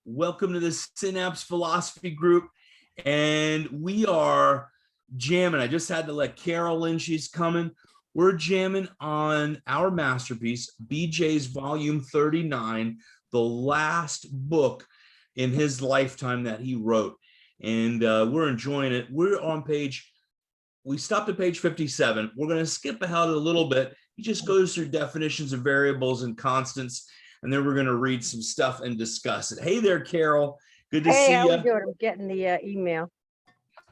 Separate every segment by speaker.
Speaker 1: Welcome to the Synapse Philosophy Group. And we are jamming. I just had to let Carol in. She's coming. We're jamming on our masterpiece, BJ's Volume 39, the last book in his lifetime that he wrote. And we're enjoying it. We stopped at page 57. We're going to skip ahead a little bit. He just goes through definitions of variables and constants, and then we're going to read some stuff and discuss it. Hey there, Carol. Good to see you.
Speaker 2: Hey, how we doing? I'm getting the email.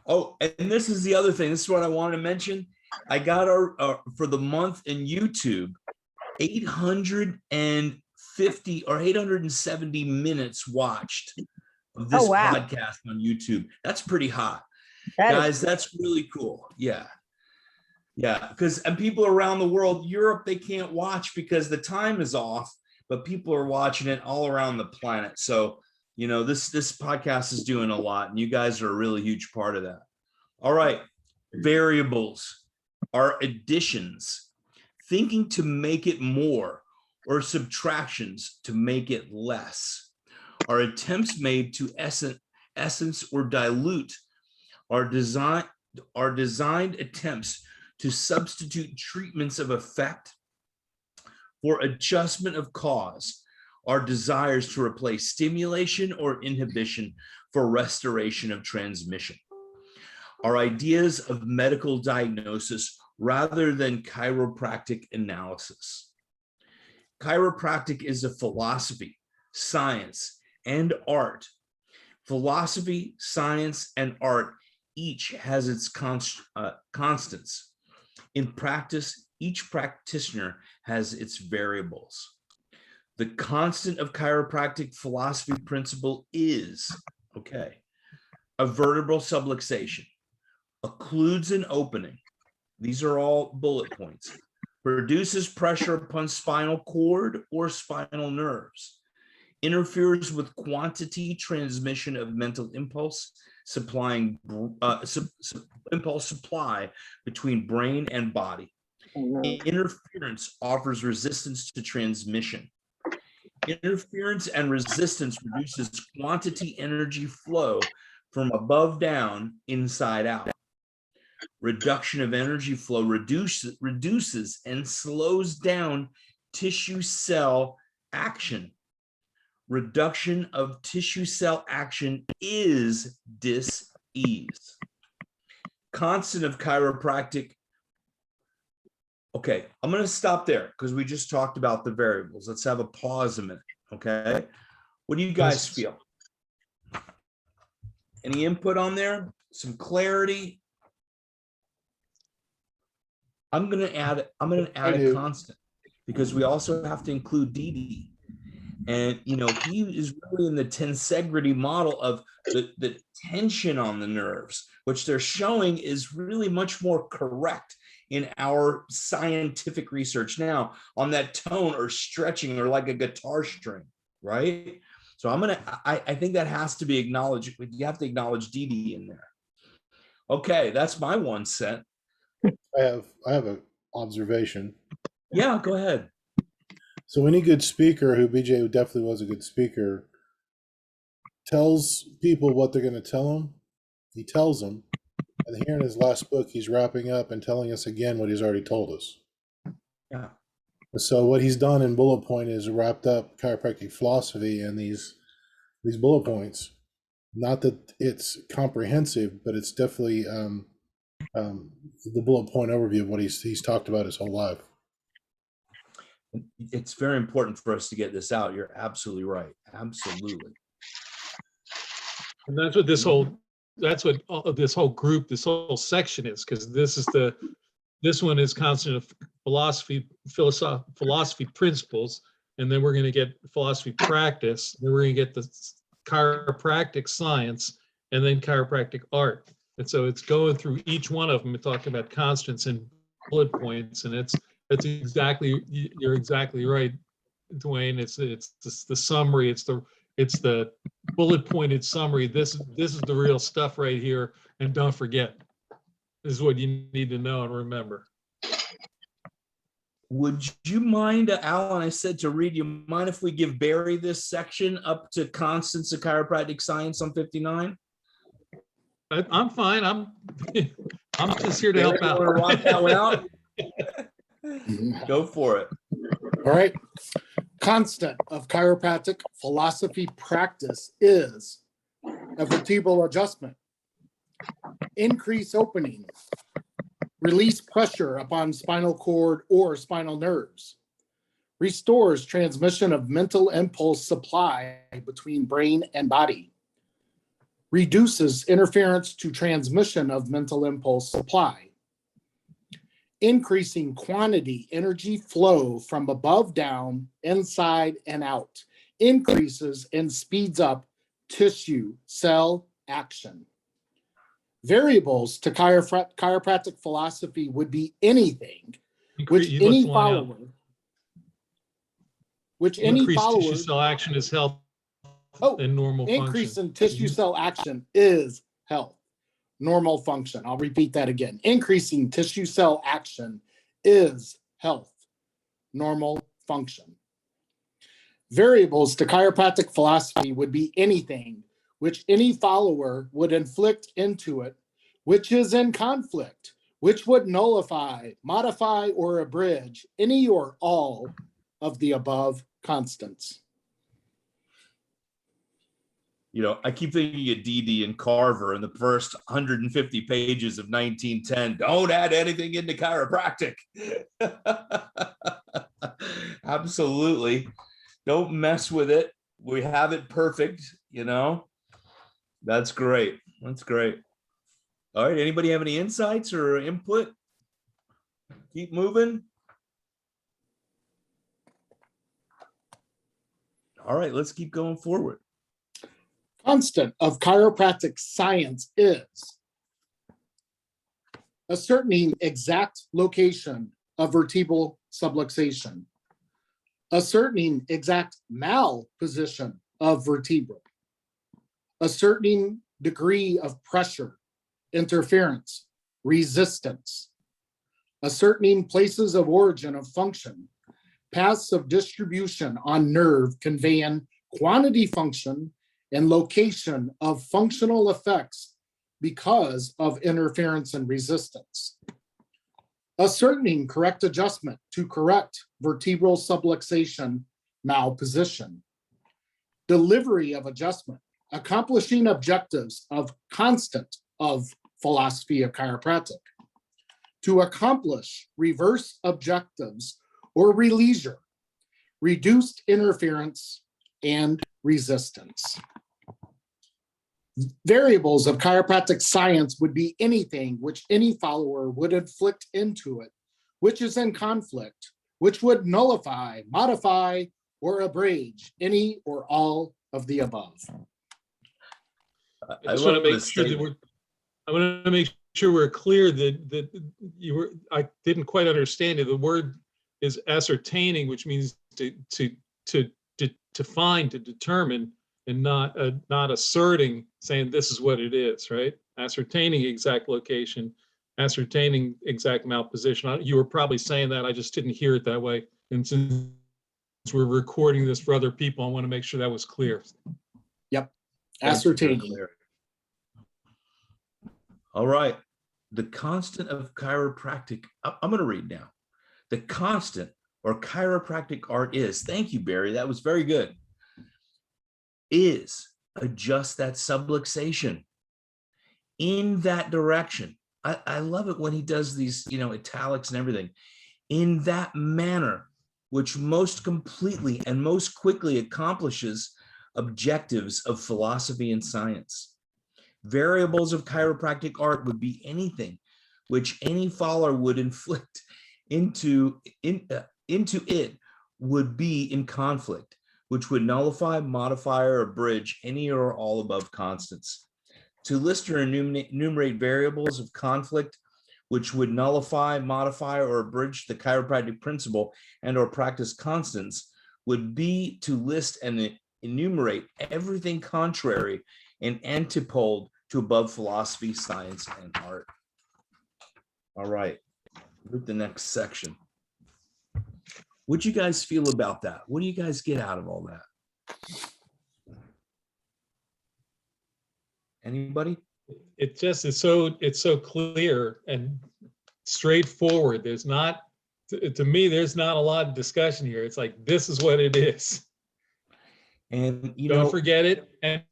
Speaker 1: Oh, and this is the other thing. This is what I wanted to mention. I got for the month in YouTube, 850 or 870 minutes watched of this podcast on YouTube. That's pretty hot. Guys, that's really cool. Yeah. And people around the world, Europe, they can't watch because the time is off, but people are watching it all around the planet. So, this podcast is doing a lot, and you guys are a really huge part of that. All right. Variables are additions, thinking to make it more, or subtractions to make it less, are attempts made to essence or dilute, are designed attempts to substitute treatments of effect for adjustment of cause, are desires to replace stimulation or inhibition for restoration of transmission, are ideas of medical diagnosis rather than chiropractic analysis. Chiropractic is a philosophy, science, and art. Philosophy, science, and art each has its constants. In practice, each practitioner has its variables. The constant of chiropractic philosophy principle is, a vertebral subluxation, occludes an opening. These are all bullet points. Produces pressure upon spinal cord or spinal nerves. Interferes with quantity transmission of mental impulse, supplying impulse supply between brain and body. Interference offers resistance to transmission. Interference and resistance reduces quantity energy flow from above down, inside out. Reduction of energy flow reduces and slows down tissue cell action. Reduction of tissue cell action is dis-ease. Constant of chiropractic. Okay, I'm going to stop there because we just talked about the variables. Let's have a pause a minute, okay? What do you guys feel? Any input on there? Some clarity? I'm going to add a constant because we also have to include DD. And, he is really in the tensegrity model of the tension on the nerves, which they're showing is really much more correct in our scientific research now on that tone or stretching or like a guitar string, right? So I think that has to be acknowledged. You have to acknowledge DD in there. Okay, that's my 1 cent.
Speaker 3: I have an observation.
Speaker 1: Yeah, go ahead.
Speaker 3: So any good speaker, who BJ definitely was a good speaker, tells people what they're going to tell them. He tells them. And here in his last book, he's wrapping up and telling us again what he's already told us.
Speaker 1: Yeah.
Speaker 3: So what he's done in bullet point is wrapped up chiropractic philosophy in these bullet points. Not that it's comprehensive, but it's definitely the bullet point overview of what he's talked about his whole life.
Speaker 1: It's very important for us to get this out. You're absolutely right. Absolutely.
Speaker 4: And that's what this whole group, this whole section is, because this one is constant of philosophy principles, and then we're going to get philosophy practice, then we're going to get the chiropractic science, and then chiropractic art. And so it's going through each one of them and talking about constants and bullet points, and you're exactly right, Dwayne. It's the summary. It's the bullet pointed summary. This is the real stuff right here. And don't forget, this is what you need to know and remember.
Speaker 1: Would you mind, Alan, I said to read, you mind if we give Barry this section up to Constance of Chiropractic Science on 59?
Speaker 4: I'm fine. I'm just here to help
Speaker 1: Barry,
Speaker 4: out.
Speaker 1: you wanna rock that one out? Go for it.
Speaker 5: All right. Constant of chiropractic philosophy practice is a vertebral adjustment, increase opening, release pressure upon spinal cord or spinal nerves, restores transmission of mental impulse supply between brain and body, reduces interference to transmission of mental impulse supply, increasing quantity energy flow from above down, inside and out, increases and speeds up tissue cell action. Variables to chiropractic philosophy would be anything which
Speaker 4: You
Speaker 5: any
Speaker 4: left one out.
Speaker 5: follower, which any
Speaker 4: Increased tissue
Speaker 5: follower,
Speaker 4: cell action is health
Speaker 5: oh,
Speaker 4: and normal
Speaker 5: increase
Speaker 4: function.
Speaker 5: in tissue cell action is health, normal function. I'll repeat that again. Increasing tissue cell action is health, normal function. Variables to chiropractic philosophy would be anything which any follower would inflict into it, which is in conflict, which would nullify, modify, or abridge any or all of the above constants.
Speaker 1: You know, I keep thinking of Dee and Carver in the first 150 pages of 1910. Don't add anything into chiropractic. Absolutely. Don't mess with it. We have it perfect, you know. That's great. That's great. All right. Anybody have any insights or input? Keep moving. All right, let's keep going forward.
Speaker 5: Constant of chiropractic science is ascertaining exact location of vertebral subluxation, ascertaining exact malposition of vertebra, ascertaining degree of pressure, interference, resistance, ascertaining places of origin of function, paths of distribution on nerve conveying quantity function and location of functional effects because of interference and resistance. Ascertaining correct adjustment to correct vertebral subluxation malposition. Delivery of adjustment, accomplishing objectives of constant of philosophy of chiropractic. To accomplish reverse objectives or releasure, reduced interference and resistance. Variables of chiropractic science would be anything which any follower would inflict into it, which is in conflict, which would nullify, modify, or abridge any or all of the above.
Speaker 4: I just want to make sure that I want to make sure we're clear that I didn't quite understand it. The word is ascertaining, which means to find, to determine, and not asserting, saying this is what it is, right? Ascertaining exact location, ascertaining exact malposition. You were probably saying that, I just didn't hear it that way. And since we're recording this for other people, I want to make sure that was clear.
Speaker 5: Yep, ascertaining.
Speaker 1: All right. The constant of chiropractic, I'm going to read now. The constant or chiropractic art is, thank you, Barry, that was very good, is adjust that subluxation in that direction. I love it when he does these, italics and everything, in that manner, which most completely and most quickly accomplishes objectives of philosophy and science. Variables of chiropractic art would be anything which any follower would inflict into it would be in conflict, which would nullify, modify, or abridge any or all above constants. To list or enumerate variables of conflict which would nullify, modify, or abridge the chiropractic principle and or practice constants would be to list and enumerate everything contrary and antipode to above philosophy, science, and art. All right, with the next section. What'd you guys feel about that? What do you guys get out of all that? Anybody?
Speaker 4: It just is so clear and straightforward. There's not, to me, there's not a lot of discussion here. It's like, this is what it is.
Speaker 1: And
Speaker 4: Don't forget it.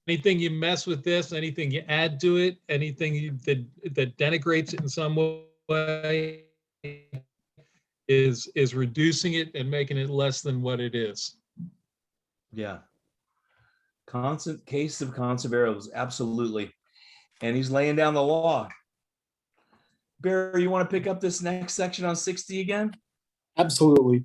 Speaker 4: Anything you mess with this, anything you add to it, anything that denigrates it in some way is reducing it and making it less than what it is.
Speaker 1: yeah. Constant case of constant variables, absolutely. And he's laying down the law. Barry, you want to pick up this next section on 60 again?
Speaker 5: Absolutely.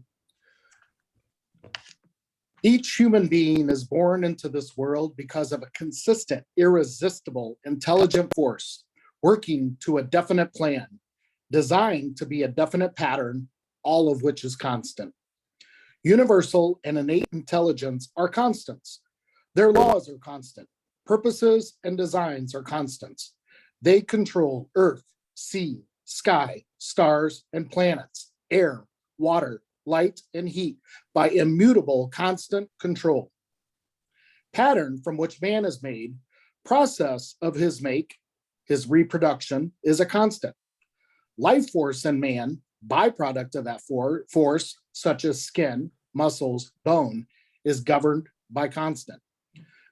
Speaker 5: Each human being is born into this world because of a consistent, irresistible, intelligent force working to a definite plan, designed to be a definite pattern, all of which is constant. Universal and innate intelligence are constants. Their laws are constant. Purposes and designs are constants. They control earth, sea, sky, stars, and planets, air, water, light, and heat by immutable constant control. Pattern from which man is made, process of his make, his reproduction, is a constant. Life force in man, byproduct of that force, such as skin, muscles, bone, is governed by constant.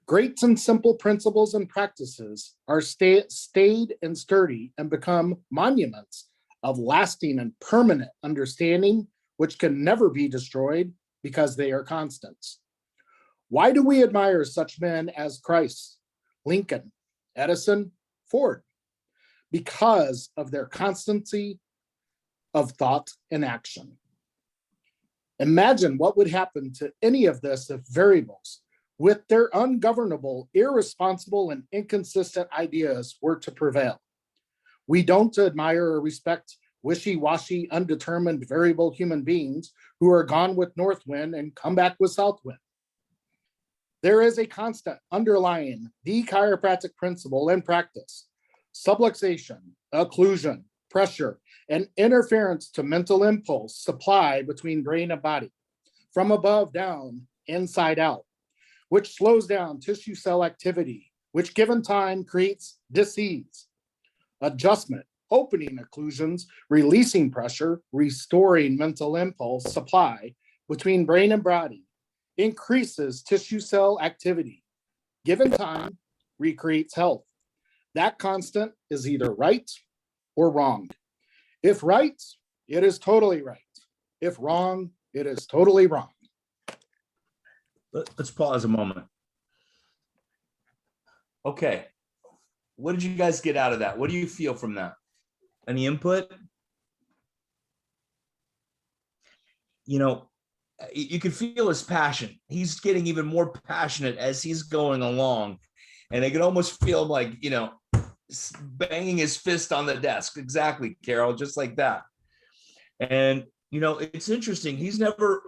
Speaker 5: Great and simple principles and practices are stayed and sturdy and become monuments of lasting and permanent understanding, which can never be destroyed because they are constants. Why do we admire such men as Christ, Lincoln, Edison, Ford? Because of their constancy of thought and action. Imagine what would happen to any of this if variables, with their ungovernable, irresponsible, and inconsistent ideas, were to prevail. We don't admire or respect wishy-washy, undetermined, variable human beings who are gone with north wind and come back with south wind. There is a constant underlying the chiropractic principle and practice: subluxation, occlusion, pressure, and interference to mental impulse supply between brain and body, from above down, inside out, which slows down tissue cell activity, which given time creates disease. Adjustment, opening occlusions, releasing pressure, restoring mental impulse supply between brain and body, increases tissue cell activity. Given time, recreates health. That constant is either right or wrong. If right, it is totally right. If wrong, it is totally wrong.
Speaker 1: Let's pause a moment. Okay. What did you guys get out of that? What do you feel from that? Any input? You know, you can feel his passion. He's getting even more passionate as he's going along. And I can almost feel like, you know, banging his fist on the desk. Exactly, Carol, just like that. And, you know, it's interesting. He's never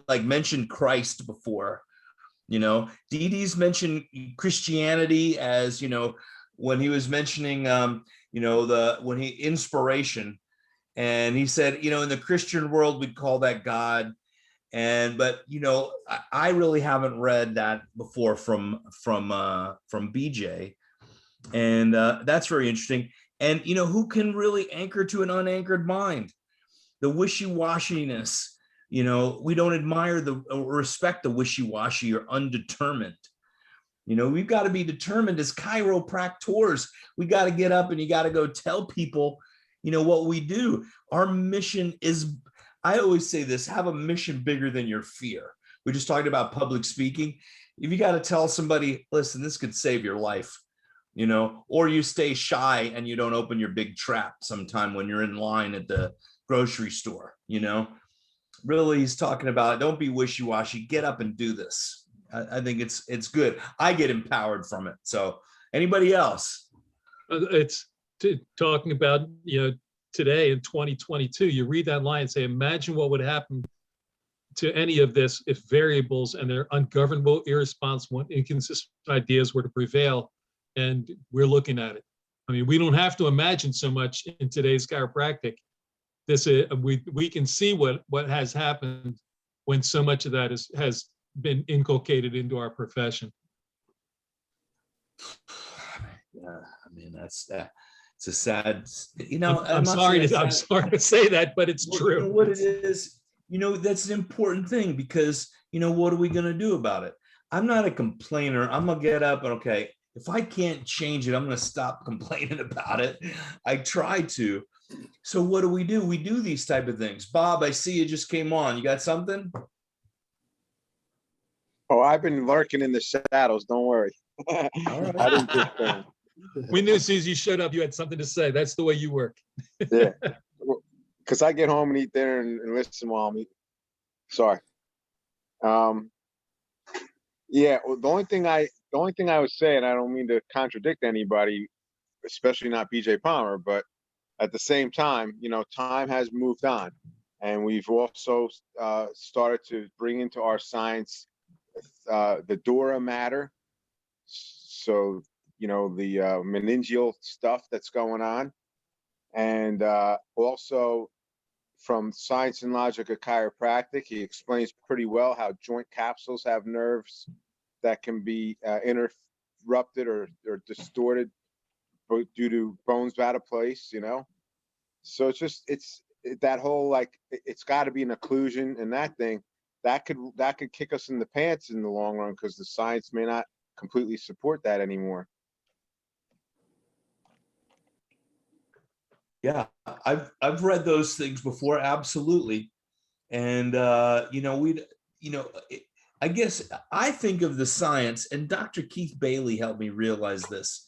Speaker 1: like mentioned Christ before. You know, Dee Dee's mentioned Christianity as, you know, when he was mentioning, you know, inspiration. And he said, you know, in the Christian world, we'd call that God. But, you know, I really haven't read that before from BJ. And that's very interesting. And, you know, who can really anchor to an unanchored mind? The wishy-washiness, you know, we don't admire or respect the wishy-washy or undetermined. You know, we've got to be determined as chiropractors. We got to get up and you got to go tell people, you know, what we do. Our mission is, I always say this, have a mission bigger than your fear. We just talked about public speaking. If you got to tell somebody, listen, this could save your life, you know, or you stay shy and you don't open your big trap sometime when you're in line at the grocery store, you know, really he's talking about, don't be wishy-washy, get up and do this. I think it's good. I get empowered from it. So anybody else?
Speaker 4: It's talking about, you know, today in 2022, you read that line and say, imagine what would happen to any of this if variables and their ungovernable, irresponsible, inconsistent ideas were to prevail. And we're looking at it. I mean, we don't have to imagine so much in today's chiropractic. This we can see what has happened when so much of that has been inculcated into our profession.
Speaker 1: Yeah, I mean, it's a sad,
Speaker 4: I'm sorry to say that, but it's true.
Speaker 1: You know what it is, that's an important thing, because what are we going to do about it? I'm not a complainer. I'm gonna get up and, okay, if I can't change it, I'm going to stop complaining about it. I try to. So what do? We do these type of things. Bob, I see you just came on. You got something?
Speaker 6: Oh, I've been lurking in the shadows. Don't worry.
Speaker 1: All right.
Speaker 6: I didn't just,
Speaker 4: we knew as soon as you showed up, you had something to say. That's the way you work.
Speaker 6: yeah, because I get home and eat dinner and listen while I'm eating. Sorry. Yeah. Well, the only thing I was saying, I don't mean to contradict anybody, especially not BJ Palmer, but at the same time, time has moved on, and we've also started to bring into our science the Dora matter. So, the meningeal stuff that's going on. And also from Science and Logic of Chiropractic, he explains pretty well how joint capsules have nerves that can be interrupted or distorted due to bones out of place, So it's that whole, it's got to be an occlusion, and that thing that could kick us in the pants in the long run, because the science may not completely support that anymore.
Speaker 1: Yeah, I've read those things before, absolutely. And I guess I think of the science, and Dr. Keith Bailey helped me realize this.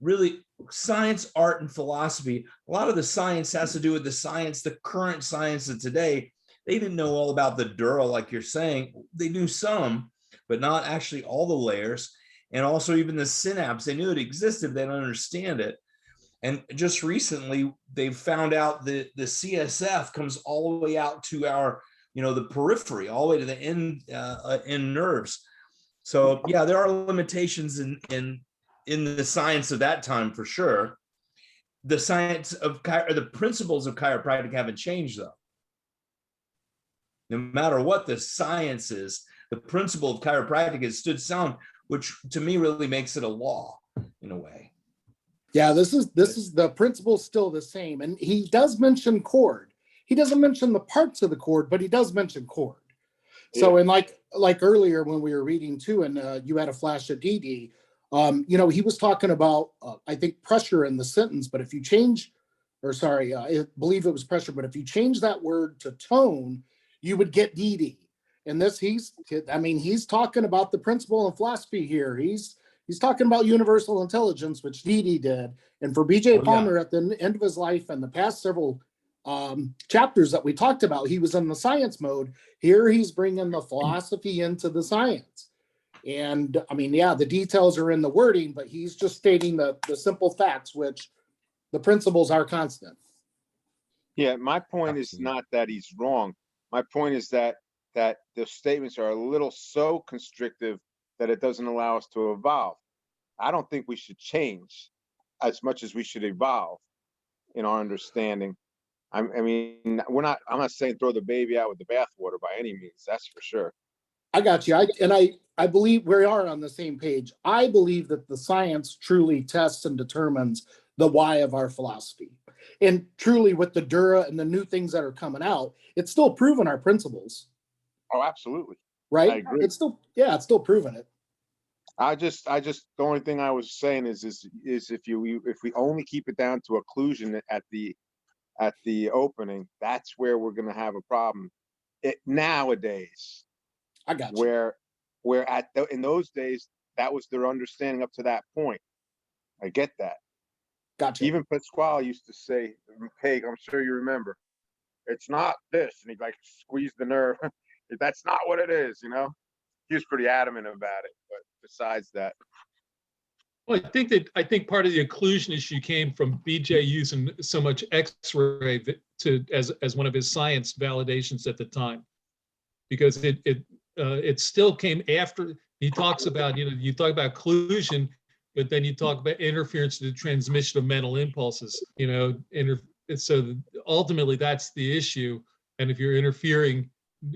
Speaker 1: Really, science, art, and philosophy, a lot of the science has to do with the current science of today. They didn't know all about the dura, like you're saying. They knew some, but not actually all the layers. And also even the synapse, they knew it existed, they don't understand it. And just recently, they've found out that the CSF comes all the way out to our, the periphery, all the way to the end nerves. So yeah, there are limitations in the science of that time, for sure. The science of the principles of chiropractic haven't changed, though. No matter what the science is, the principle of chiropractic has stood sound, which to me really makes it a law in a way.
Speaker 5: Yeah, this is the principle still the same. And he does mention cord. He doesn't mention the parts of the cord, but he does mention cord. Yeah. So, and like earlier when we were reading too, and you had a flash of DD, he was talking about, I think, pressure in the sentence, but if you change, I believe it was pressure, but if you change that word to tone, you would get DD. And he's talking about the principle and philosophy here. He's talking about universal intelligence, which DD did. And for BJ Palmer, at the end of his life and the past several chapters that we talked about, he was in the science mode. Here he's bringing the philosophy into the science. And the details are in the wording, but he's just stating the simple facts, which the principles are constant.
Speaker 6: Yeah, my point is not that he's wrong. My point is that the statements are a little so constrictive that it doesn't allow us to evolve. I don't think we should change as much as we should evolve in our understanding. I'm not saying throw the baby out with the bathwater by any means. That's for sure.
Speaker 5: I got you. I believe we are on the same page. I believe that the science truly tests and determines the why of our philosophy. And truly with the Dura and the new things that are coming out, it's still proving our principles.
Speaker 6: Oh, absolutely.
Speaker 5: Right?
Speaker 6: I agree.
Speaker 5: It's still proving it.
Speaker 6: I just the only thing I was saying is if we only keep it down to occlusion at the opening, that's where we're going to have a problem. Nowadays,
Speaker 5: I got you.
Speaker 6: Where in those days, that was their understanding up to that point. I get that.
Speaker 5: Gotcha.
Speaker 6: Even Pasquale used to say, Haig, I'm sure you remember, it's not this, and he'd squeeze the nerve. That's not what it is, He was pretty adamant about it, but besides that.
Speaker 4: Well, I think part of the occlusion issue came from BJ using so much X-ray as one of his science validations at the time, because it still came after he talks about, you talk about occlusion, but then you talk about interference to the transmission of mental impulses, so ultimately that's the issue. And if you're interfering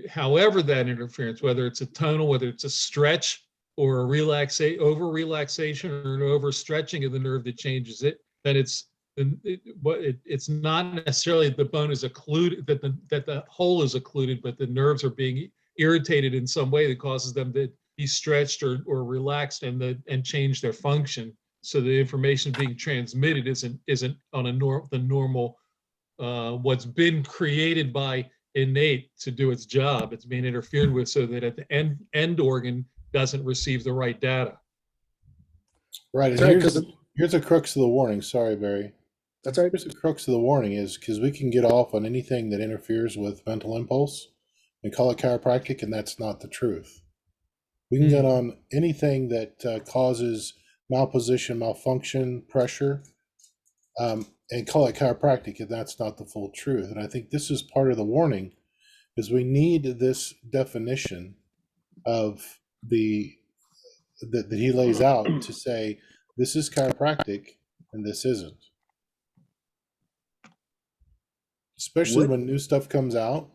Speaker 4: however that interference, whether it's a tonal, whether it's a stretch or a over relaxation or an over stretching of the nerve that changes it, then it's not necessarily the bone is occluded, that the hole is occluded, but the nerves are being irritated in some way that causes them to be stretched or relaxed and change their function. So the information being transmitted isn't on the normal what's been created by innate to do its job. It's being interfered with so that at the end organ doesn't receive the right data.
Speaker 3: Right. And here's a crux of the warning. Sorry, Barry.
Speaker 5: That's right.
Speaker 3: Here's the crux of the warning is because we can get off on anything that interferes with mental impulse and call it chiropractic, and that's not the truth. We can get on anything that causes malposition, malfunction, pressure, and call it chiropractic, and that's not the full truth. And I think this is part of the warning, is we need this definition of that he lays out to say this is chiropractic and this isn't. Especially when new stuff comes out.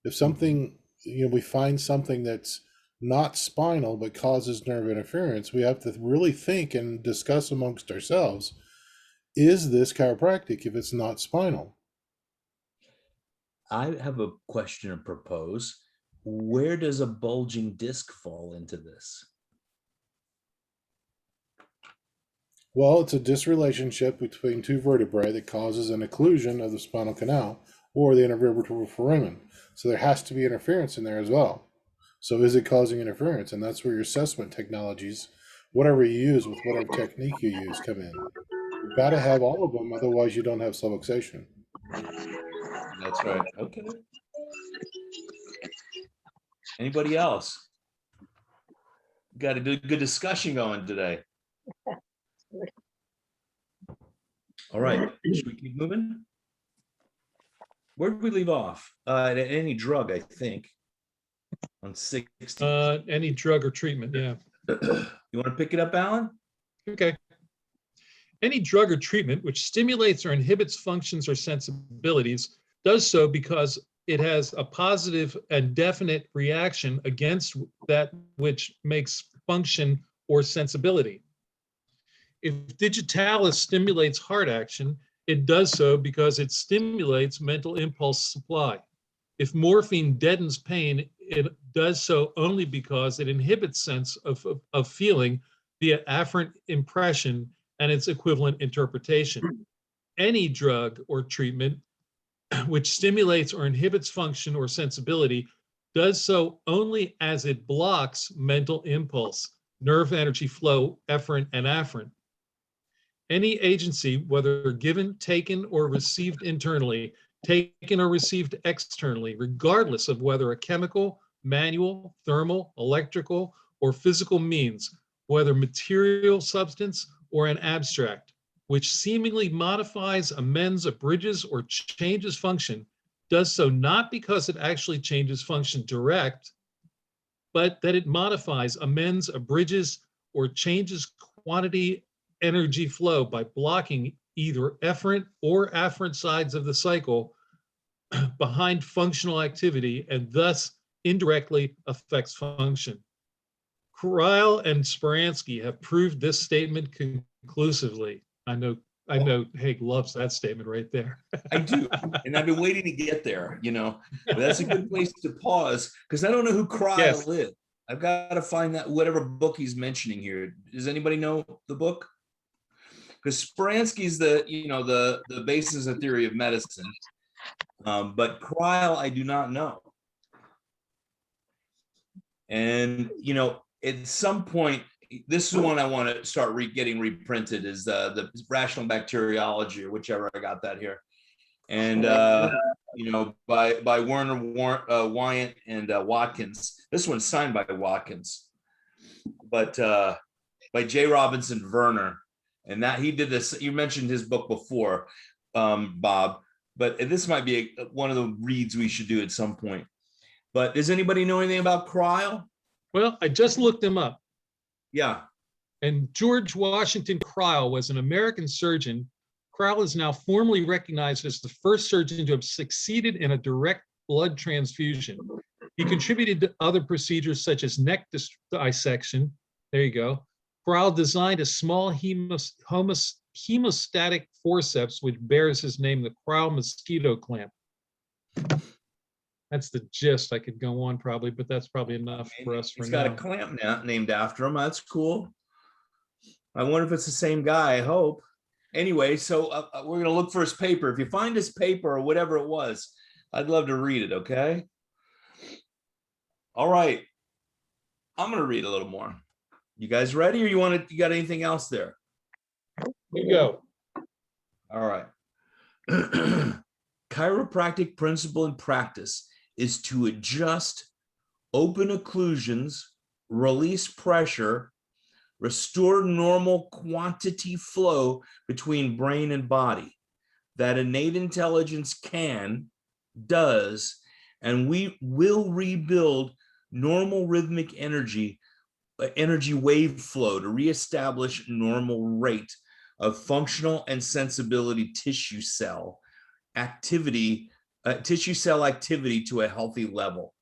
Speaker 3: If something, we find something that's not spinal but causes nerve interference, we have to really think and discuss amongst ourselves, is this chiropractic if it's not spinal?
Speaker 1: I have a question to propose. Where does a bulging disc fall into this?
Speaker 3: Well, it's a disrelationship between two vertebrae that causes an occlusion of the spinal canal or the intervertebral foramen. So there has to be interference in there as well. So is it causing interference? And that's where your assessment technologies, whatever you use with whatever technique you use, come in. You've got to have all of them, otherwise you don't have subluxation.
Speaker 1: That's right. Okay. Anybody else? Got a good discussion going today. All right. Should we keep moving? Where did we leave off? Any drug, I think. On 60.
Speaker 4: Any drug or treatment, yeah.
Speaker 1: You want to pick it up, Alan?
Speaker 4: Okay. Any drug or treatment which stimulates or inhibits functions or sensibilities does so because it has a positive and definite reaction against that which makes function or sensibility. If digitalis stimulates heart action, it does so because it stimulates mental impulse supply. If morphine deadens pain, it does so only because it inhibits sense of feeling via afferent impression and its equivalent interpretation. Any drug or treatment which stimulates or inhibits function or sensibility does so only as it blocks mental impulse, nerve energy flow, efferent and afferent. Any agency, whether given, taken, or received internally, taken or received externally, regardless of whether a chemical, manual, thermal, electrical, or physical means, whether material substance or an abstract, which seemingly modifies, amends, abridges, or changes function, does so not because it actually changes function direct, but that it modifies, amends, abridges, or changes quantity energy flow by blocking either efferent or afferent sides of the cycle behind functional activity and thus indirectly affects function. Kreil and Speransky have proved this statement conclusively. I know Haig loves that statement right there.
Speaker 1: I do, and I've been waiting to get there, but that's a good place to pause because I don't know who Kreil is. I've got to find that whatever book he's mentioning here. Does anybody know the book? Because Speransky's the basis of theory of medicine, but Kreil I do not know. And at some point, this is one I want to start getting reprinted, is the rational bacteriology, or whichever I got that here, and by Werner Wyant and Watkins. This one's signed by Watkins, but by J. Robinson Werner. And that he did this, you mentioned his book before, Bob, but this might be one of the reads we should do at some point. But does anybody know anything about Kreil?
Speaker 4: Well, I just looked him up.
Speaker 1: Yeah.
Speaker 4: And George Washington Kreil was an American surgeon. Kreil is now formally recognized as the first surgeon to have succeeded in a direct blood transfusion. He contributed to other procedures such as neck dissection. There you go. Corral designed a small hemostatic forceps, which bears his name, the Corral mosquito clamp. That's the gist. I could go on probably, but that's probably enough for us for now.
Speaker 1: He's got a clamp now named after him. That's cool. I wonder if it's the same guy. I hope. Anyway, so we're going to look for his paper. If you find his paper or whatever it was, I'd love to read it, okay? All right. I'm going to read a little more. You guys ready, or you got anything else there?
Speaker 4: You go.
Speaker 1: All right. Chiropractic principle and practice is to adjust open occlusions, release pressure, restore normal quantity flow between brain and body. That innate intelligence does, and we will rebuild normal rhythmic energy wave flow to reestablish normal rate of functional and sensibility tissue cell activity to a healthy level.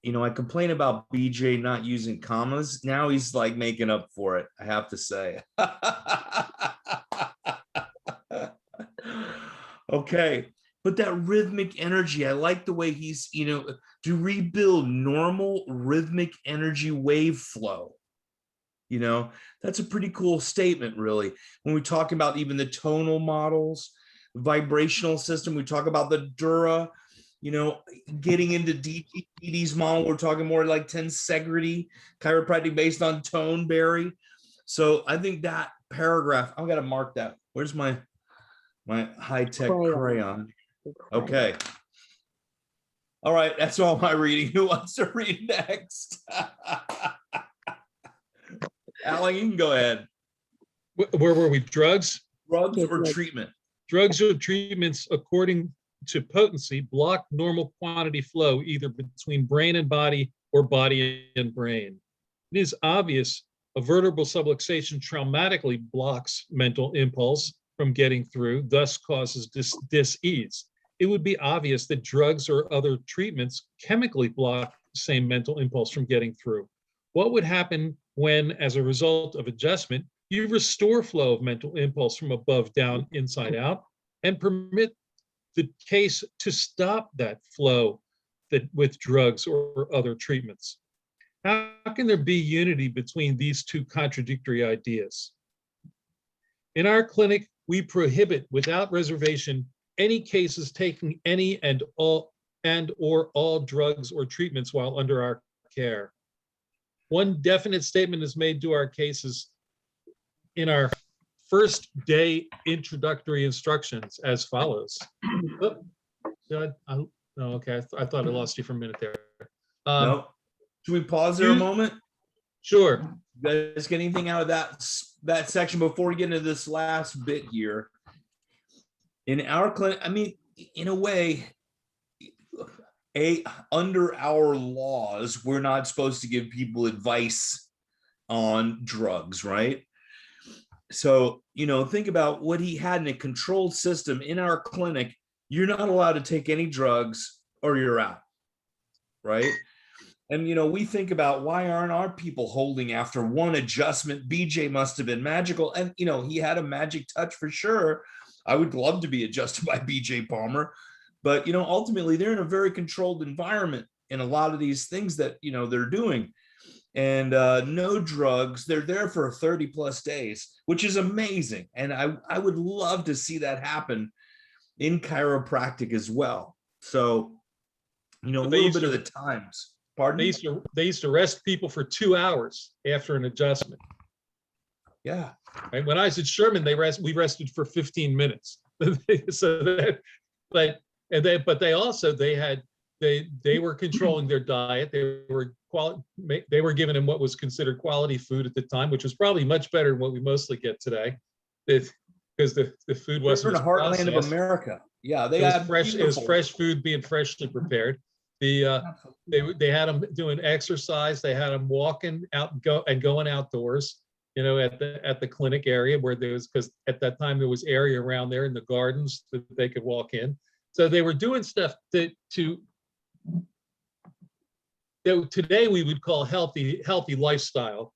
Speaker 1: You know, I complain about BJ not using commas. Now he's like making up for it, I have to say. Okay, but that rhythmic energy, I like the way he's, to rebuild normal rhythmic energy wave flow. That's a pretty cool statement, really. When we talk about even the tonal models, vibrational system, we talk about the Dura, getting into DT's model, we're talking more like tensegrity, chiropractic based on tone, Barry. So I think that paragraph, I've got to mark that. Where's my high-tech crayon? Okay. All right, that's all my reading. Who wants to read next? Alan, you can go ahead.
Speaker 4: Where were we? Drugs?
Speaker 1: Drugs or treatment?
Speaker 4: Drugs or treatments, according to potency, block normal quantity flow either between brain and body or body and brain. It is obvious a vertebral subluxation traumatically blocks mental impulse from getting through, thus causes dis-ease. It would be obvious that drugs or other treatments chemically block the same mental impulse from getting through. What would happen when, as a result of adjustment, you restore flow of mental impulse from above down, inside out, and permit the case to stop that flow with drugs or other treatments? How can there be unity between these two contradictory ideas? In our clinic, we prohibit without reservation any cases taking any and all drugs or treatments while under our care. One definite statement is made to our cases in our first day introductory instructions as follows. Okay, I thought I lost you for a minute there.
Speaker 1: No. Should we pause there a moment?
Speaker 4: Sure.
Speaker 1: You guys get anything out of that section before we get into this last bit here? In our clinic, I mean, in a way, under our laws, we're not supposed to give people advice on drugs, right? So, think about what he had in a controlled system in our clinic. You're not allowed to take any drugs or you're out, right? And, we think about why aren't our people holding after one adjustment? BJ must have been magical. And, he had a magic touch for sure. I would love to be adjusted by BJ Palmer. But, ultimately, they're in a very controlled environment in a lot of these things that, they're doing. And no drugs. They're there for 30 plus days, which is amazing. And I would love to see that happen in chiropractic as well. So, a little bit of the times. Pardon?
Speaker 4: They used to rest people for 2 hours after an adjustment.
Speaker 1: Yeah.
Speaker 4: Right? When I was at Sherman, we rested for 15 minutes. So that, but they were controlling their diet. They were giving them what was considered quality food at the time, which was probably much better than what we mostly get today, because the food wasn't
Speaker 1: in the heartland of America. Yeah, it
Speaker 4: was fresh food being freshly prepared. They had them doing exercise. They had them walking out going outdoors. At the clinic area where there was, because at that time there was area around there in the gardens that they could walk in. So they were doing stuff to that today we would call healthy lifestyle,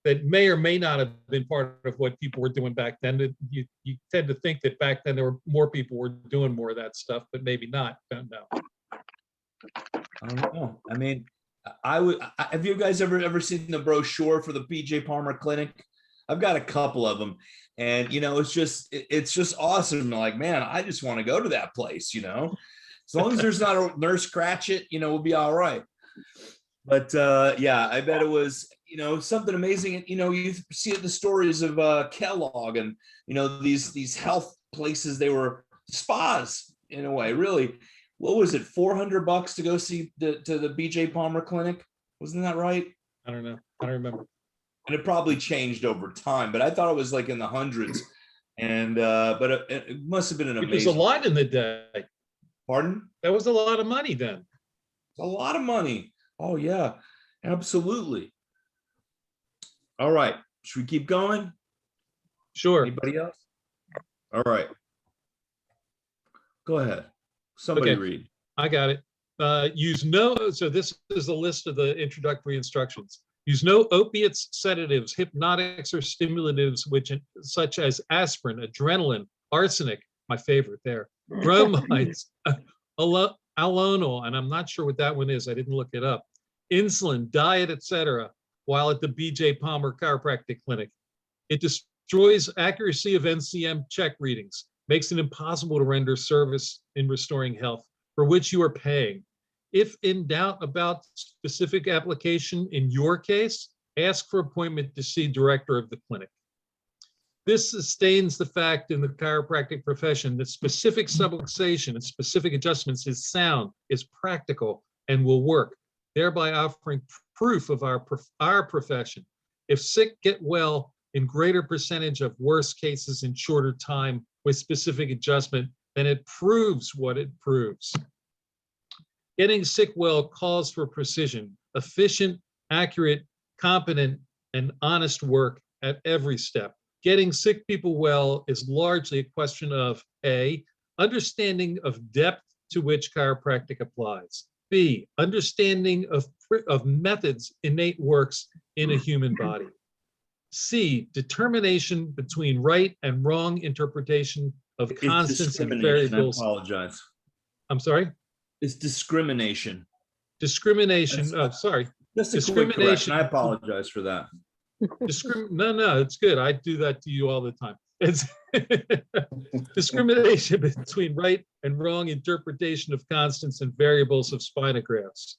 Speaker 4: that may or may not have been part of what people were doing back then. You tend to think that back then there were more people were doing more of that stuff, but maybe not. Don't know.
Speaker 1: I don't know. I mean, have you guys ever seen the brochure for the PJ Palmer Clinic? I've got a couple of them, and it's just awesome. Like, man, I just want to go to that place. As long as there's not a Nurse Cratchit, we'll be all right. But yeah, I bet it was something amazing. You see the stories of Kellogg and these health places. They were spas in a way, really. What was it, $400 to go see to the BJ Palmer Clinic? Wasn't that right?
Speaker 4: I don't know. I don't remember.
Speaker 1: And it probably changed over time, but I thought it was like in the hundreds. And but it must have been an amazing.
Speaker 4: It was a lot in the day.
Speaker 1: Pardon?
Speaker 4: That was a lot of money then.
Speaker 1: A lot of money. Oh yeah, absolutely. All right, should we keep going?
Speaker 4: Sure.
Speaker 1: Anybody else? All right. Go ahead. Somebody read.
Speaker 4: I got it. So this is a list of the introductory instructions. Use no opiates, sedatives, hypnotics, or stimulatives, such as aspirin, adrenaline, arsenic, my favorite there, bromides, Alonol, and I'm not sure what that one is. I didn't look it up. Insulin, diet, etc. While at the BJ Palmer Chiropractic Clinic. It destroys accuracy of NCM check readings, makes it impossible to render service in restoring health, for which you are paying. If in doubt about specific application in your case, ask for appointment to see director of the clinic. This sustains the fact in the chiropractic profession that specific subluxation and specific adjustments is sound, is practical, and will work, thereby offering proof of our profession. If sick, get well in greater percentage of worse cases in shorter time with specific adjustment, then it proves what it proves. Getting sick well calls for precision, efficient, accurate, competent, and honest work at every step. Getting sick people well is largely a question of A, understanding of depth to which chiropractic applies. B, understanding of methods innate works in a human body. C, determination between right and wrong interpretation of constants and variables.
Speaker 1: I apologize.
Speaker 4: I'm sorry?
Speaker 1: It's discrimination.
Speaker 4: Discrimination. Oh, sorry.
Speaker 1: Just a discrimination. I apologize for that.
Speaker 4: No, it's good. I do that to you all the time. It's discrimination between right and wrong interpretation of constants and variables of spinographs.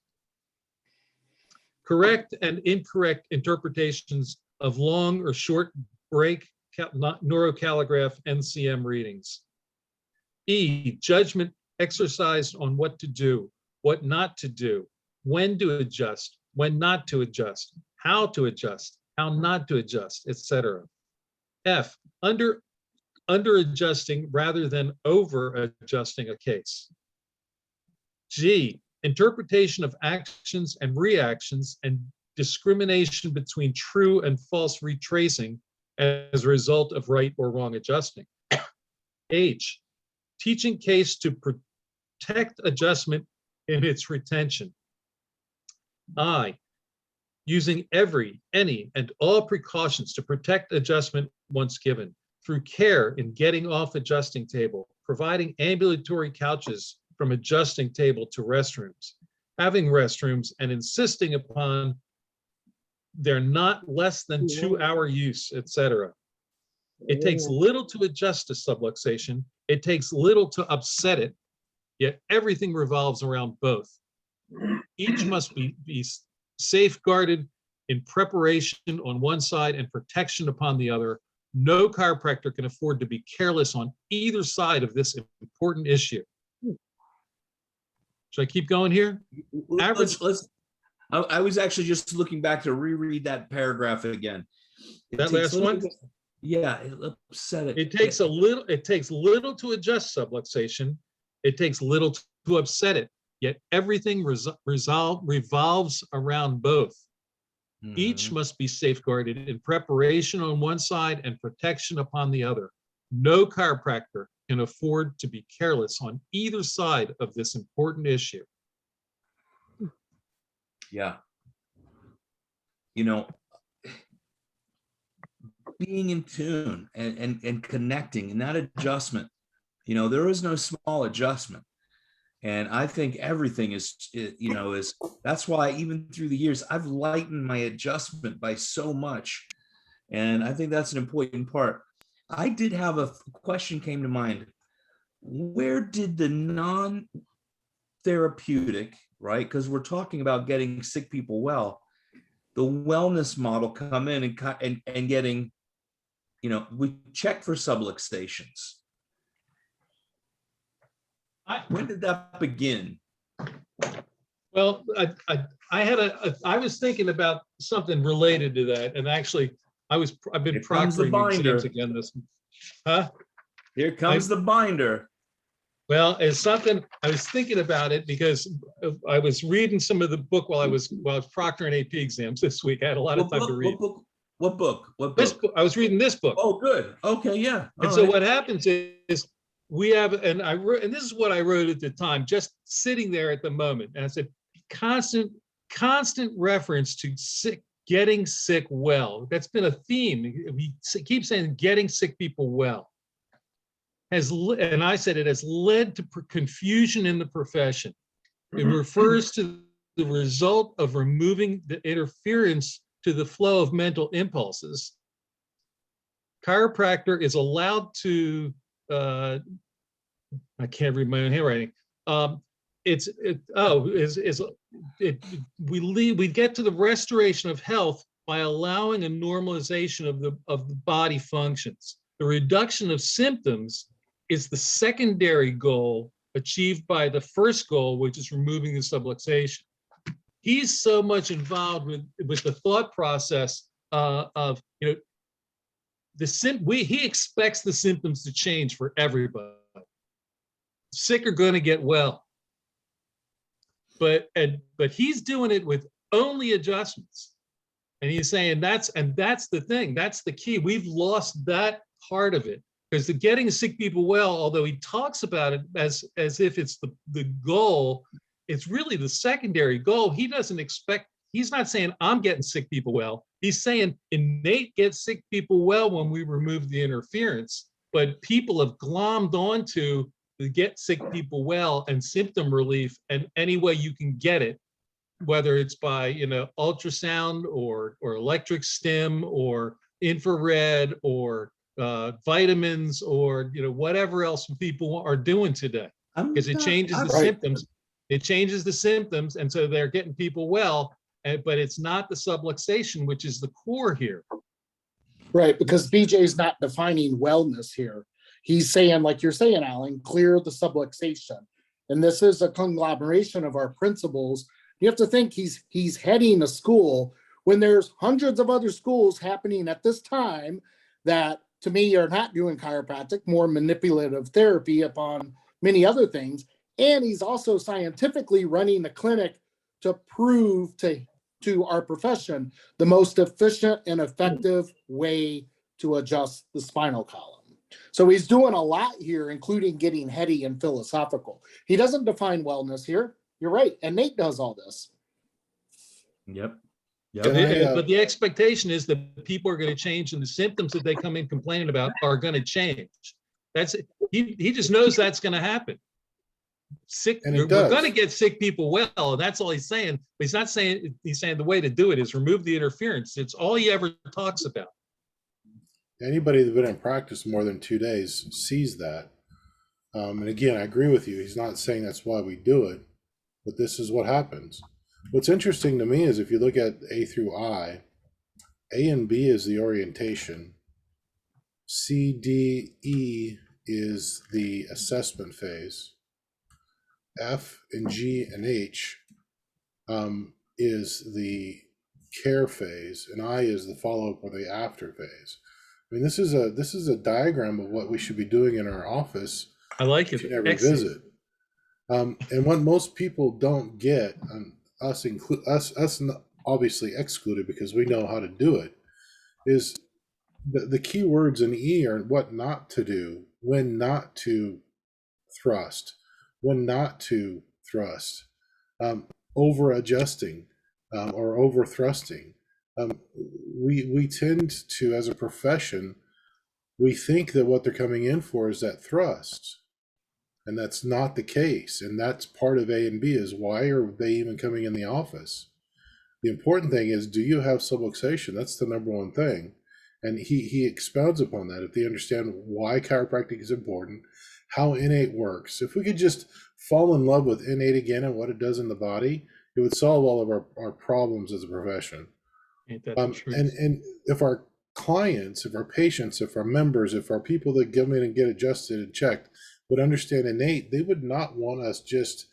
Speaker 4: Correct and incorrect interpretations of long or short break neurocalligraph NCM readings. E, judgment exercised on what to do, what not to do, when to adjust, when not to adjust, how not to adjust, etc. F, under adjusting rather than over adjusting a case. G, interpretation of actions and reactions and discrimination between true and false retracing as a result of right or wrong adjusting. H, teaching case to protect adjustment in its retention. I, using every, any, and all precautions to protect adjustment once given through care in getting off adjusting table, providing ambulatory couches from adjusting table to restrooms, having restrooms, and insisting upon their not less than 2-hour use, etc. It takes little to adjust a subluxation. It takes little to upset it, yet everything revolves around both. Each must be safeguarded in preparation on one side and protection upon the other. No chiropractor can afford to be careless on either side of this important issue. Should I keep going here?
Speaker 1: I was actually just looking back to reread that paragraph again.
Speaker 4: That last one?
Speaker 1: Yeah, it upset it.
Speaker 4: It takes little to adjust subluxation. It takes little to upset it. Yet everything revolves around both. Each must be safeguarded in preparation on one side and protection upon the other. No chiropractor can afford to be careless on either side of this important issue.
Speaker 1: Yeah. You know, being in tune and connecting and that adjustment, you know, there is no small adjustment. And I think everything is, you know, is that's why even through the years, I've lightened my adjustment by so much. And I think that's an important part. I did have a question came to mind. Where did the non-therapeutic, right? Because we're talking about getting sick people well, the wellness model come in and getting, you know, we check for subluxations. When did that begin?
Speaker 4: Well, I was thinking about something related to that, and actually, I've been
Speaker 1: Here comes the
Speaker 4: proctoring exams
Speaker 1: binder.
Speaker 4: again this, huh?
Speaker 1: Here comes the binder.
Speaker 4: Well, it's something I was thinking about it because I was reading some of the book while I was proctoring AP exams this week. I had a lot of time to read.
Speaker 1: What book?
Speaker 4: This book, I was reading this book.
Speaker 1: Oh, good. Okay, yeah.
Speaker 4: And so what happens is we have, and I wrote, and this is what I wrote at the time, just sitting there at the moment. And I said, constant reference to getting sick well. That's been a theme. We keep saying getting sick people well. And I said it has led to confusion in the profession. It refers to the result of removing the interference to the flow of mental impulses. Chiropractor is allowed to, I can't read my own handwriting. We get to the restoration of health by allowing a normalization of the body functions. The reduction of symptoms is the secondary goal achieved by the first goal, which is removing the subluxation. He's so much involved with the thought process of, you know, he expects the symptoms to change for everybody. Sick are going to get well, but he's doing it with only adjustments, and he's saying that's the thing, that's the key. We've lost that part of it, because the getting sick people well, although he talks about it as if it's the goal, it's really the secondary goal. He doesn't expect. He's not saying I'm getting sick people well. He's saying innate gets sick people well when we remove the interference, but people have glommed onto the get sick people well and symptom relief, and any way you can get it, whether it's by, you know, ultrasound or electric stim or infrared or vitamins or, you know, whatever else people are doing today, because it changes the symptoms. It changes the symptoms, and so they're getting people well, but it's not the subluxation, which is the core here.
Speaker 5: Right, because BJ's not defining wellness here. He's saying, like you're saying, Alan, clear the subluxation. And this is a conglomeration of our principles. You have to think he's heading a school when there's hundreds of other schools happening at this time that, to me, are not doing chiropractic, more manipulative therapy upon many other things. And he's also scientifically running a clinic to prove to our profession the most efficient and effective way to adjust the spinal column. So he's doing a lot here, including getting heady and philosophical. He doesn't define wellness here. You're right. And Nate does all this.
Speaker 1: Yep.
Speaker 4: But the expectation is that people are going to change, and the symptoms that they come in complaining about are going to change. That's it. He just knows that's going to happen. We're going to get sick people well, and that's all he's saying. But he's not saying, he's saying the way to do it is remove the interference. It's all he ever talks about.
Speaker 3: Anybody that's been in practice more than 2 days sees that. And again, I agree with you. He's not saying that's why we do it, but this is what happens. What's interesting to me is if you look at A through I, A and B is the orientation. C, D, E is the assessment phase. F and G and H is the care phase, and I is the follow-up or the after phase. I mean, this is a diagram of what we should be doing in our office.
Speaker 4: I like it.
Speaker 3: Every visit. And what most people don't get, us obviously excluded because we know how to do it, is the key words in E are what not to do, when not to thrust, when not to thrust, over adjusting, or over thrusting. We tend to, as a profession, we think that what they're coming in for is that thrust, and that's not the case. And that's part of A and B, is why are they even coming in the office? The important thing is, do you have subluxation? That's the number one thing. And he expounds upon that. If they understand why chiropractic is important, how innate works. If we could just fall in love with innate again and what it does in the body, it would solve all of our problems as a profession.
Speaker 4: Ain't that the truth?
Speaker 3: And if our clients, if our patients, if our members, if our people that come in and get adjusted and checked would understand innate, they would not want us just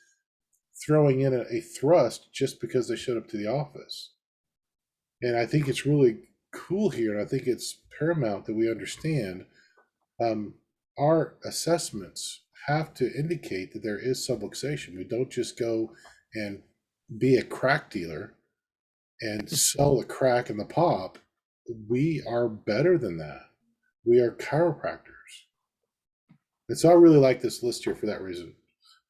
Speaker 3: throwing in a thrust just because they showed up to the office. And I think it's really cool here, and I think it's paramount that we understand our assessments have to indicate that there is subluxation. We don't just go and be a crack dealer and sell the crack and the pop. We are better than that. We are chiropractors. And so I really like this list here for that reason.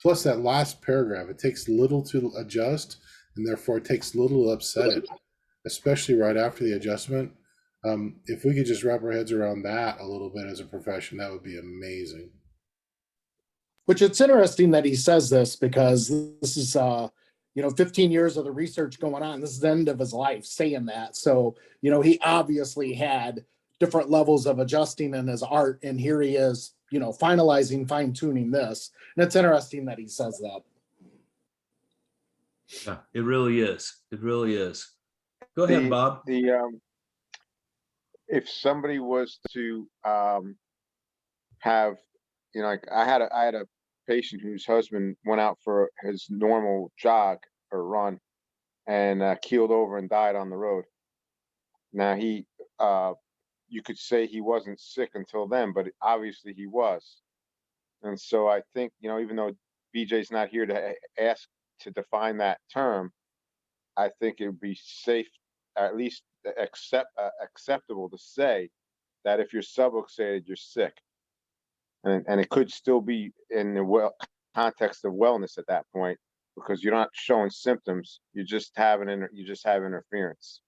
Speaker 3: Plus that last paragraph, it takes little to adjust, and therefore it takes little to upset it, especially right after the adjustment. If we could just wrap our heads around that a little bit as a profession, that would be amazing.
Speaker 5: Which it's interesting that he says this, because this is 15 years of the research going on. This is the end of his life saying that. So, he obviously had different levels of adjusting in his art, and here he is, finalizing, fine-tuning this. And it's interesting that he says that.
Speaker 1: Yeah, it really is. It really is. Go ahead, Bob.
Speaker 6: If somebody was to have, like I had a patient whose husband went out for his normal jog or run and keeled over and died on the road. Now you could say he wasn't sick until then, but obviously he was. And so I think, even though BJ's not here to ask to define that term, I think it would be safe, at least acceptable to say that if you're subluxated, you're sick. And it could still be in the context of wellness at that point, because you're not showing symptoms. You just have interference.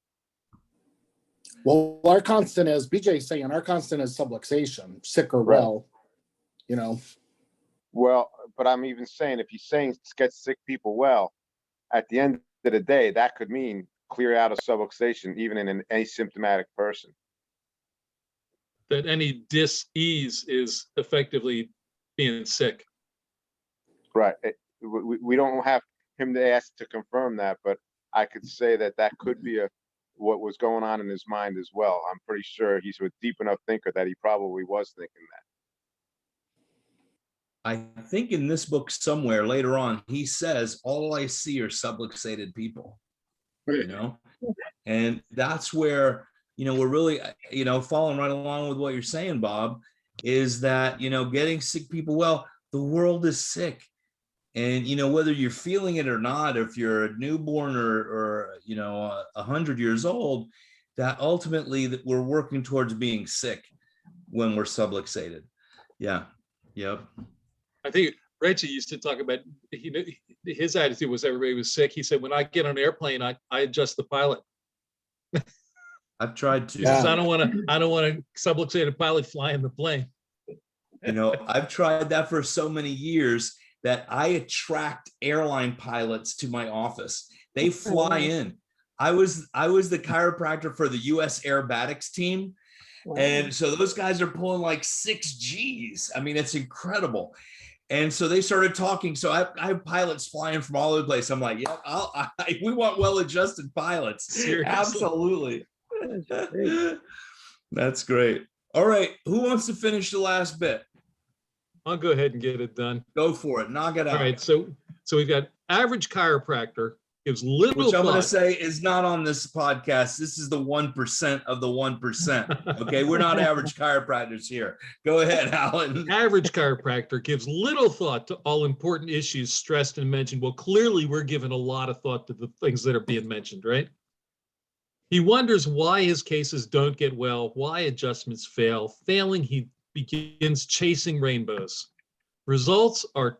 Speaker 5: Well, our constant is, BJ's saying, our constant is subluxation, sick or
Speaker 6: Right.
Speaker 5: well,
Speaker 6: Well, but I'm even saying, if he's saying get sick people well, at the end of the day, that could mean clear out of subluxation, even in an asymptomatic person.
Speaker 4: That any dis-ease is effectively being sick.
Speaker 6: Right. We don't have him to ask to confirm that, but I could say that could be what was going on in his mind as well. I'm pretty sure he's a deep enough thinker that he probably was thinking that.
Speaker 1: I think in this book somewhere later on, he says, all I see are subluxated people, and that's where, we're really, following right along with what you're saying, Bob, is that, getting sick people well, the world is sick. And, whether you're feeling it or not, if you're a newborn or 100 years old, that ultimately that we're working towards being sick when we're subluxated. Yeah. Yep.
Speaker 4: I think Reggie used to talk about, his attitude was everybody was sick. He said, when I get on an airplane, I adjust the pilot.
Speaker 1: I've tried to.
Speaker 5: Yeah.
Speaker 4: I don't want a subluxated pilot flying the plane.
Speaker 1: I've tried that for so many years that I attract airline pilots to my office. They fly in. I was the chiropractor for the US aerobatics team. Wow. And so those guys are pulling like 6 Gs. I mean, it's incredible. And so they started talking. So I have pilots flying from all over the place. I'm like, yeah, we want well-adjusted pilots. Seriously. Absolutely. That's great. All right. Who wants to finish the last bit?
Speaker 4: I'll go ahead and get it done.
Speaker 1: Go for it. Knock it out.
Speaker 4: All right. So we've got average chiropractor gives little
Speaker 1: Which I'm going to
Speaker 4: thought.
Speaker 1: say is not on this podcast. This is the 1% of the 1%. Okay. We're not average chiropractors here. Go ahead, Alan.
Speaker 4: Average chiropractor gives little thought to all important issues stressed and mentioned. Well, clearly we're giving a lot of thought to the things that are being mentioned, right? He wonders why his cases don't get well, why adjustments fail. Failing, he begins chasing rainbows. Results are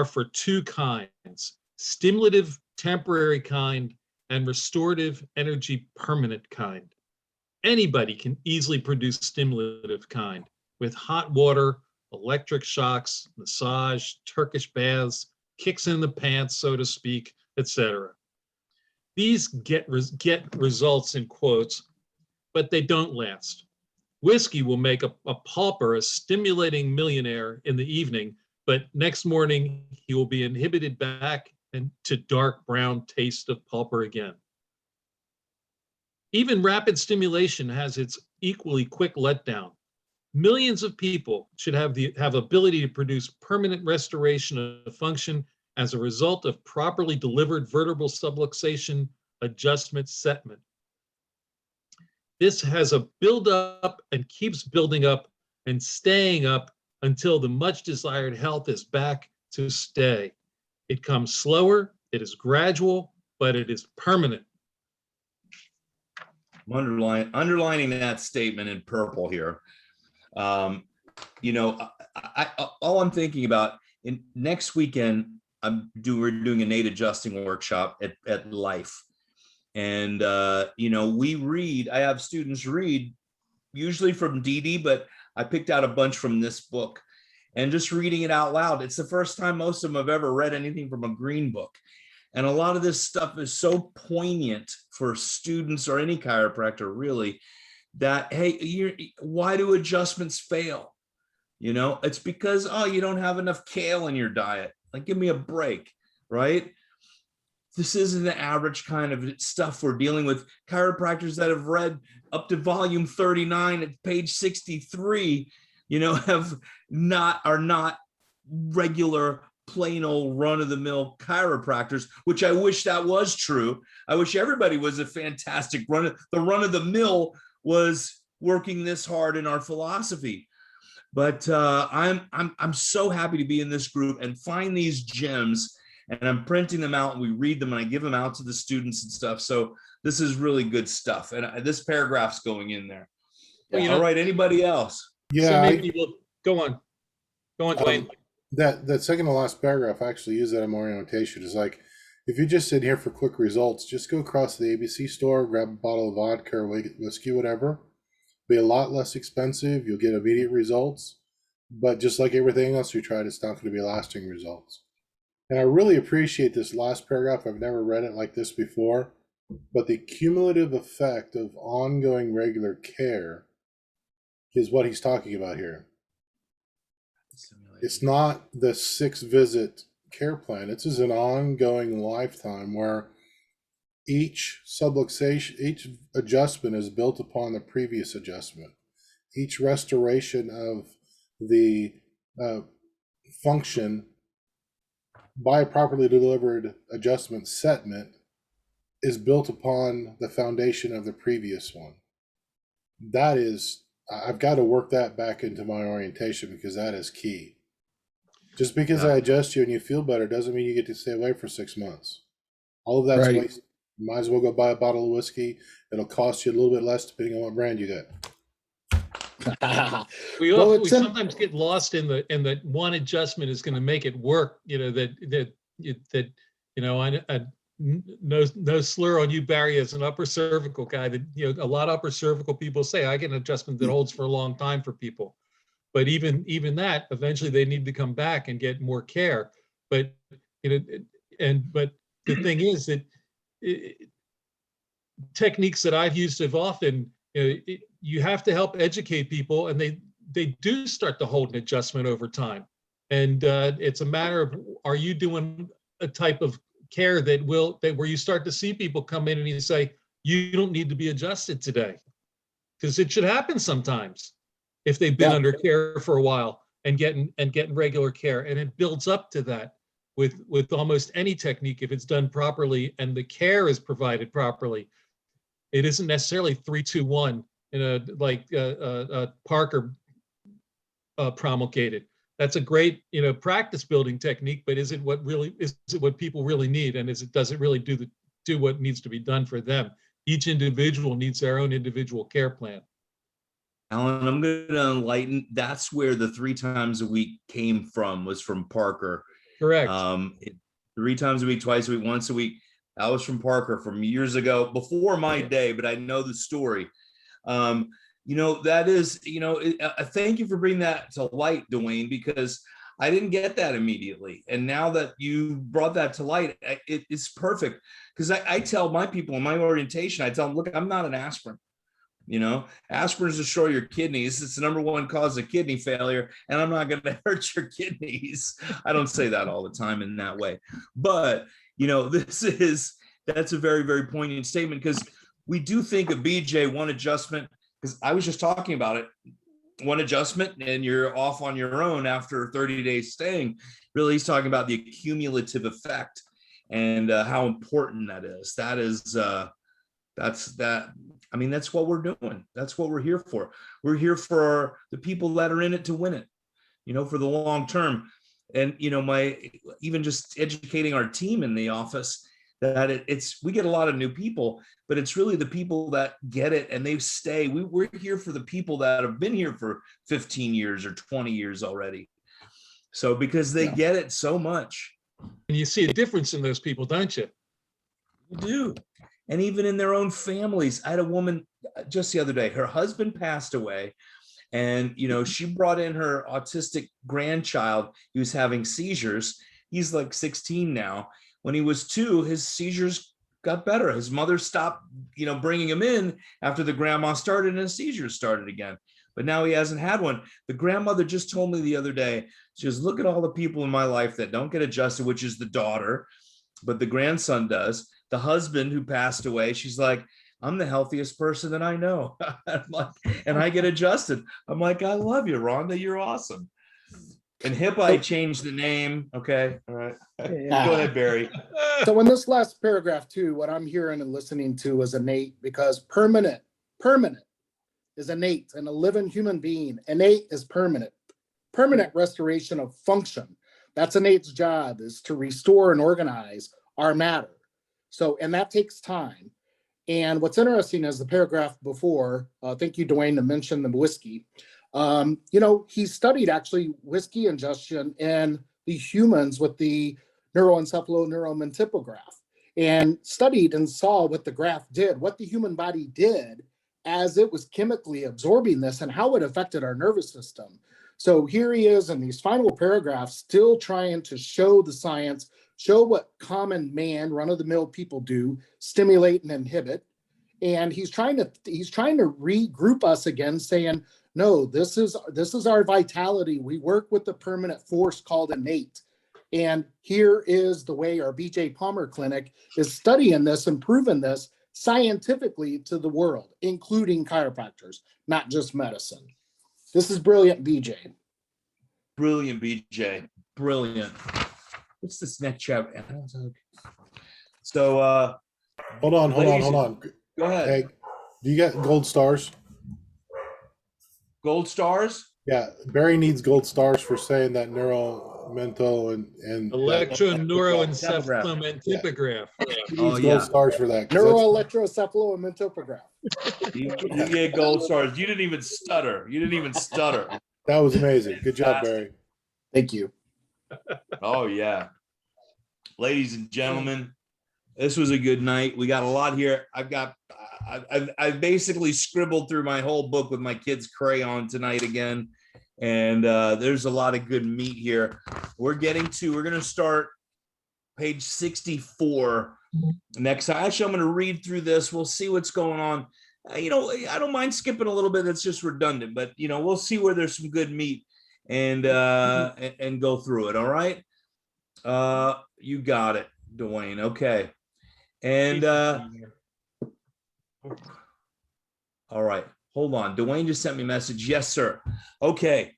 Speaker 4: for two kinds: stimulative, temporary kind, and restorative energy permanent kind. Anybody can easily produce stimulative kind with hot water, electric shocks, massage, Turkish baths, kicks in the pants, so to speak, etc. These get results in quotes, but they don't last. Whiskey will make a pauper a stimulating millionaire in the evening, but next morning he will be inhibited back and to dark brown taste of pauper again. Even rapid stimulation has its equally quick letdown. Millions of people should have ability to produce permanent restoration of function as a result of properly delivered vertebral subluxation adjustment setment. This has a build up and keeps building up and staying up until the much desired health is back to stay. It comes slower, it is gradual, but it is permanent.
Speaker 1: I'm underlining that statement in purple here. You know, all I'm thinking about next weekend, we're doing a Nate adjusting workshop at Life. And, you know, I have students read usually from DD, but I picked out a bunch from this book and just reading it out loud. It's the first time most of them have ever read anything from a green book. And a lot of this stuff is so poignant for students or any chiropractor really, that, hey, why do adjustments fail? You know, it's because, oh, you don't have enough kale in your diet. Like, give me a break, right? This isn't the average kind of stuff we're dealing with. Chiropractors that have read up to volume 39 at page 63, you know, are not regular, plain old run-of-the-mill chiropractors, which I wish that was true. I wish everybody was a fantastic the run-of-the-mill was working this hard in our philosophy. But I'm so happy to be in this group and find these gems, and I'm printing them out and we read them and I give them out to the students and stuff. So this is really good stuff. And this paragraph's going in there. Well, all right, anybody else?
Speaker 3: Yeah,
Speaker 4: so maybe we'll go on, Dwayne.
Speaker 3: That second to last paragraph, I actually use that in my orientation. Is like, if you just sit here for quick results, just go across to the ABC store, grab a bottle of vodka or whiskey, whatever. Be a lot less expensive. You'll get immediate results. But just like everything else we tried, it's not going to be lasting results. And I really appreciate this last paragraph. I've never read it like this before. But the cumulative effect of ongoing regular care is what he's talking about here. It's not the 6-visit care plan. It's an ongoing lifetime where each subluxation, each adjustment is built upon the previous adjustment. Each restoration of the function by a properly delivered adjustment setment is built upon the foundation of the previous one. That is, I've got to work that back into my orientation because that is key. Just because I adjust you and you feel better doesn't mean you get to stay away for 6 months. All of that's waste. You might as well go buy a bottle of whiskey. It'll cost you a little bit less depending on what brand you get.
Speaker 4: we sometimes get lost in that one adjustment is going to make it work. You know, that you know, I no slur on you, Barry, as an upper cervical guy. That, you know, a lot of upper cervical people say I get an adjustment that holds for a long time for people. But even that, eventually they need to come back and get more care. But you know, but the thing is that techniques that I've used have often, you have to help educate people, and they do start to hold an adjustment over time. And it's a matter of, are you doing a type of care where you start to see people come in and you say, you don't need to be adjusted today, because it should happen sometimes if they've been under care for a while and getting regular care. And it builds up to that with almost any technique if it's done properly and the care is provided properly. It isn't necessarily 3, 2, 1 like Parker promulgated. That's a great, you know, practice building technique, but is it what people really need? And does it really do what needs to be done for them? Each individual needs their own individual care plan.
Speaker 1: Alan, I'm going to enlighten. That's where the 3 times a week was from Parker.
Speaker 4: Correct.
Speaker 1: 3 times a week, twice a week, once a week. That was from Parker from years ago, before my day, but I know the story. That is, thank you for bringing that to light, Dwayne, because I didn't get that immediately. And now that you brought that to light, it's perfect. Because I tell my people in my orientation, I tell them, look, I'm not an aspirin. Aspirin's destroy your kidneys. It's the number 1 cause of kidney failure, and I'm not going to hurt your kidneys. I don't say that all the time in that way, but that's a very, very poignant statement, because we do think of BJ, one adjustment, because I was just talking about it, one adjustment and you're off on your own after 30 days staying. Really, he's talking about the accumulative effect and how important that is. That's what we're doing. That's what we're here for. We're here for the people that are in it to win it, for the long term. And, even just educating our team in the office that we get a lot of new people, but it's really the people that get it and they stay. We're here for the people that have been here for 15 years or 20 years already. So because they get it so much.
Speaker 4: And you see a difference in those people, don't you?
Speaker 1: You do. And even in their own families. I had a woman just the other day, her husband passed away, and she brought in her autistic grandchild. He was having seizures. He's like 16 now. When he was 2, his seizures got better. His mother stopped, bringing him in after the grandma started, and his seizures started again. But now he hasn't had one. The grandmother just told me the other day, she goes, look at all the people in my life that don't get adjusted, which is the daughter, but the grandson does. The husband who passed away, she's like, I'm the healthiest person that I know. And I get adjusted. I'm like, I love you, Rhonda. You're awesome. And HIPAA, I changed the name. Okay. All right. Go ahead, Barry.
Speaker 5: So in this last paragraph too, what I'm hearing and listening to is innate, because permanent is innate, and a living human being. Innate is permanent. Permanent restoration of function. That's innate's job, is to restore and organize our matter. So, and that takes time. And what's interesting is the paragraph before, thank you, Dwayne, to mention the whiskey. He studied actually whiskey ingestion in the humans with the neuroencephaloneuromentipograph, and studied and saw what the graph did, what the human body did as it was chemically absorbing this and how it affected our nervous system. So here he is in these final paragraphs, still trying to show the science, show what common man, run-of-the-mill people do, stimulate and inhibit. And he's trying to regroup us again, saying, no, this is our vitality. We work with the permanent force called innate. And here is the way our BJ Palmer Clinic is studying this and proving this scientifically to the world, including chiropractors, not just medicine. This is brilliant, BJ.
Speaker 1: Brilliant, BJ. Brilliant. What's this next chapter? So,
Speaker 3: hold on.
Speaker 1: Go ahead.
Speaker 3: Hey, do you get gold stars?
Speaker 1: Gold stars?
Speaker 3: Yeah, Barry needs gold stars for saying that mental and
Speaker 4: electroneuroencephalomantipograph.
Speaker 3: He needs gold stars for that.
Speaker 5: Neuroelectroencephalomantipograph.
Speaker 1: You get gold stars. You didn't even stutter.
Speaker 3: That was amazing. Good job, Barry.
Speaker 5: Thank you.
Speaker 1: Oh yeah. Ladies and gentlemen, this was a good night. We got a lot here. I've basically scribbled through my whole book with my kids' crayon tonight again. And there's a lot of good meat here. We're going to start page 64 next time. Actually, I'm going to read through this. We'll see what's going on. I don't mind skipping a little bit. That's just redundant, but we'll see where there's some good meat and go through it. All right. You got it, Dwayne. Okay. And all right. Hold on. Dwayne just sent me a message. Yes, sir. Okay.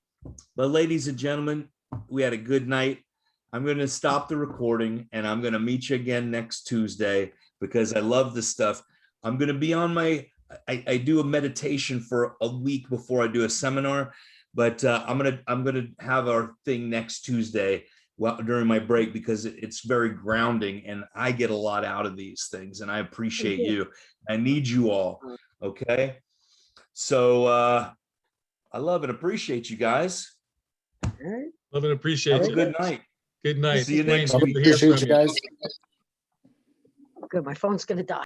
Speaker 1: But ladies and gentlemen, we had a good night. I'm going to stop the recording and I'm going to meet you again next Tuesday because I love this stuff. I'm going to be on I do a meditation for a week before I do a seminar, but I'm going to have our thing next Tuesday during my break because it's very grounding and I get a lot out of these things and I appreciate you. I need you all. Okay. So I love and appreciate you guys.
Speaker 4: Love and appreciate you.
Speaker 1: Have a good night.
Speaker 4: Good night.
Speaker 1: See you next
Speaker 5: week. Appreciate you guys.
Speaker 2: good. My phone's gonna die.